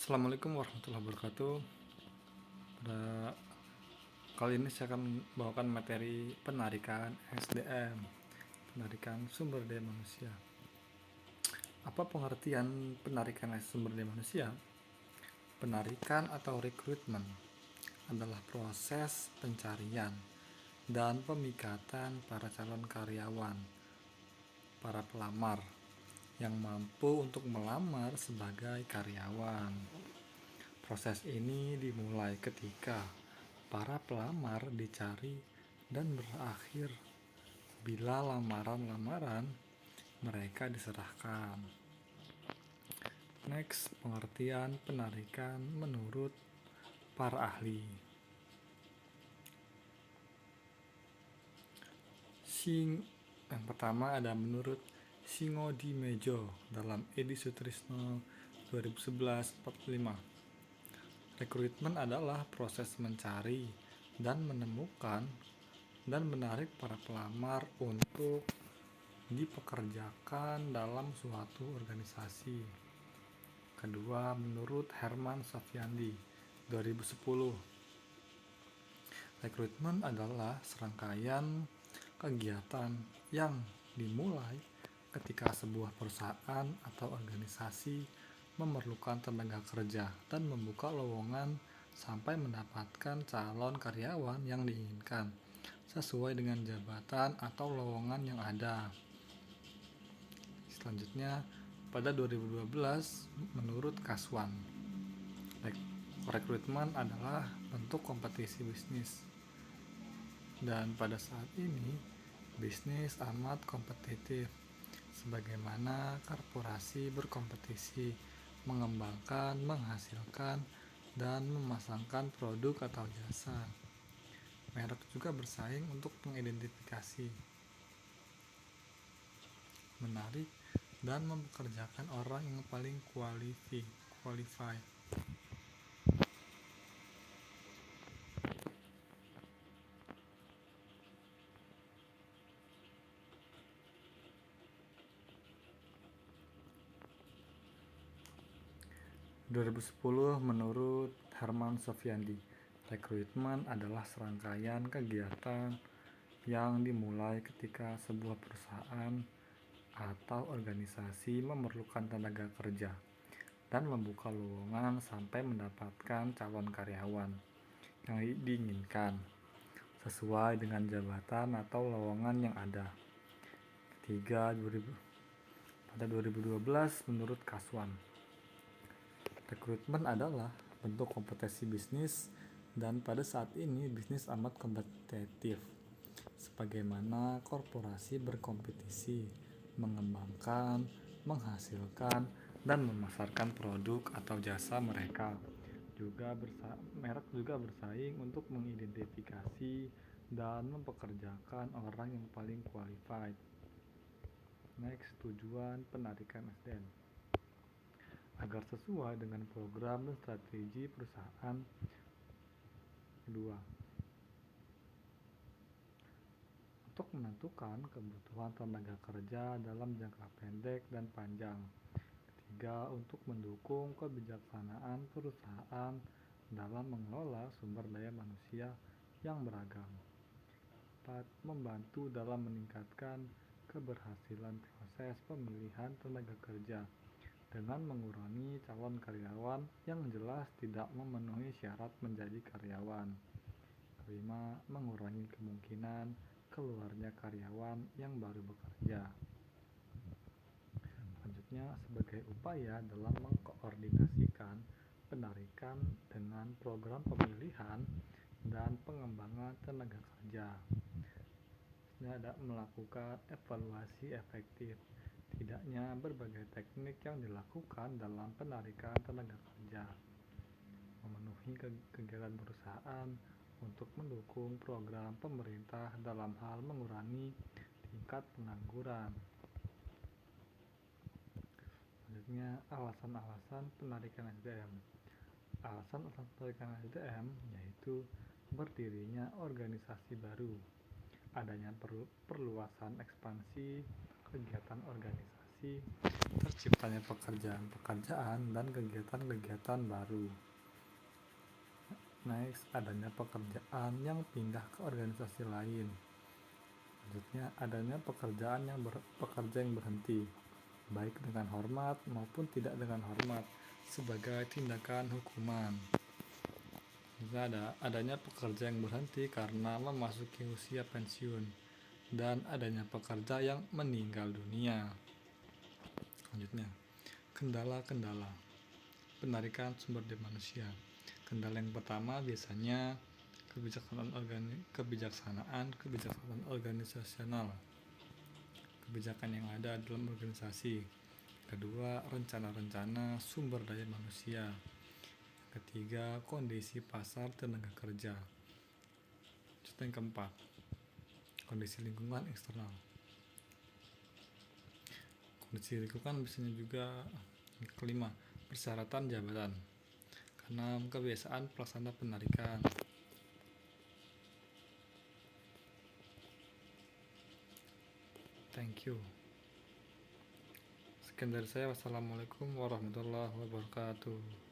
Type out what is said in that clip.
Assalamualaikum warahmatullahi wabarakatuh. Pada kali ini saya akan bawakan materi penarikan SDM, penarikan sumber daya manusia. Apa pengertian penarikan sumber daya manusia? Penarikan atau rekrutmen adalah proses pencarian dan pemikatan para calon karyawan, para pelamar yang mampu untuk melamar sebagai karyawan. Proses ini dimulai ketika para pelamar dicari dan berakhir bila lamaran-lamaran mereka diserahkan. Next, pengertian penarikan menurut para ahli. Yang pertama ada menurut Singodimedjo dalam Edi Sutrisno 2011-45. Rekrutmen adalah proses mencari dan menemukan dan menarik para pelamar untuk dipekerjakan dalam suatu organisasi. Kedua, menurut Herman Sofyandi 2010, rekrutmen adalah serangkaian kegiatan yang dimulai ketika sebuah perusahaan atau organisasi memerlukan tenaga kerja dan membuka lowongan sampai mendapatkan calon karyawan yang diinginkan sesuai dengan jabatan atau lowongan yang ada. Selanjutnya, pada 2012 menurut Kaswan, rekrutmen adalah bentuk kompetisi bisnis. Dan pada saat ini bisnis amat kompetitif, sebagaimana korporasi berkompetisi mengembangkan, menghasilkan, dan memasangkan produk atau jasa. Merek juga bersaing untuk mengidentifikasi, menarik, dan mempekerjakan orang yang paling qualified. (2010) menurut Herman Sofyandi, rekrutmen adalah serangkaian kegiatan yang dimulai ketika sebuah perusahaan atau organisasi memerlukan tenaga kerja dan membuka lowongan sampai mendapatkan calon karyawan yang diinginkan sesuai dengan jabatan atau lowongan yang ada. Ketiga, pada 2012 menurut Kaswan, rekrutmen adalah bentuk kompetisi bisnis dan pada saat ini bisnis amat kompetitif, sebagaimana korporasi berkompetisi mengembangkan, menghasilkan, dan memasarkan produk atau jasa mereka. Merek juga bersaing untuk mengidentifikasi dan mempekerjakan orang yang paling qualified. Next, tujuan penarikan SDM agar sesuai dengan program dan strategi perusahaan. Kedua, untuk menentukan kebutuhan tenaga kerja dalam jangka pendek dan panjang. Ketiga, untuk mendukung kebijaksanaan perusahaan dalam mengelola sumber daya manusia yang beragam. 4. Membantu dalam meningkatkan keberhasilan proses pemilihan tenaga kerja dengan mengurangi calon karyawan yang jelas tidak memenuhi syarat menjadi karyawan. 5. Mengurangi kemungkinan keluarnya karyawan yang baru bekerja. Selanjutnya, sebagai upaya dalam mengkoordinasikan penarikan dengan program pemilihan dan pengembangan tenaga kerja. Ada melakukan evaluasi efektif tidaknya berbagai teknik yang dilakukan dalam penarikan tenaga kerja, memenuhi kegiatan perusahaan untuk mendukung program pemerintah dalam hal mengurangi tingkat pengangguran. Selanjutnya, alasan-alasan penarikan SDM. Alasan-alasan penarikan SDM yaitu berdirinya organisasi baru, adanya perluasan ekspansi kegiatan organisasi, potensi terciptanya pekerjaan-pekerjaan dan kegiatan-kegiatan baru. Next, adanya pekerjaan yang pindah ke organisasi lain. Selanjutnya, adanya pekerja yang berhenti, baik dengan hormat maupun tidak dengan hormat, sebagai tindakan hukuman. Juga adanya pekerja yang berhenti karena memasuki usia pensiun, dan adanya pekerja yang meninggal dunia. Selanjutnya, kendala-kendala penarikan sumber daya manusia. Kendala yang pertama biasanya kebijaksanaan organisasional, kebijakan yang ada dalam organisasi. Kedua, rencana-rencana sumber daya manusia. Ketiga, kondisi pasar tenaga kerja. Contoh yang keempat, kondisi lingkungan eksternal. Kondisi lingkungan biasanya juga. Yang kelima, persyaratan jabatan. Keenam, kebiasaan pelaksana penarikan. Thank you. Sekian dari saya. Wassalamualaikum warahmatullahi wabarakatuh.